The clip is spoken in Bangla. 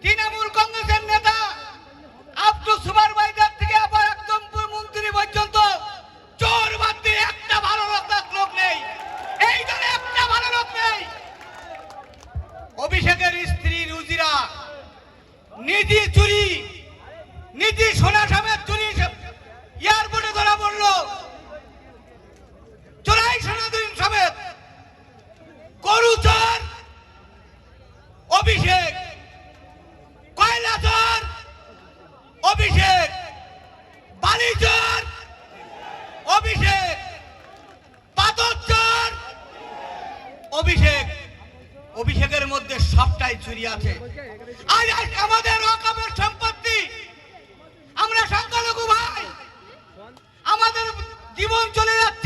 তৃণমূল কংগ্রেসের নেতা আপ টু সুপারভাইজার থেকে আবার একদম মন্ত্রী পর্যন্ত চোর বাদ দিয়ে একটা ভালো লোক নেই, এই দলে একটা ভালো লোক নেই। অভিষেকের স্ত্রী রুজিরা নিধি চুরি, নিধি সোনা সমেত চুরি এয়ারপোর্টে ধরা পড়লো, চোরাই সোনাদিন সমেত। গরু চোর অভিষেক, কয়লা চোর অভিষেক, বালি চোর অভিষেক, পাথর চোর অভিষেক। অভিষেকের মধ্যে সবটাই চুরি আছে। আজ আমাদের ওয়াকফের সম্পত্তি, আমরা সংখ্যালঘু ভাই, আমাদের জীবন চলে যাচ্ছে।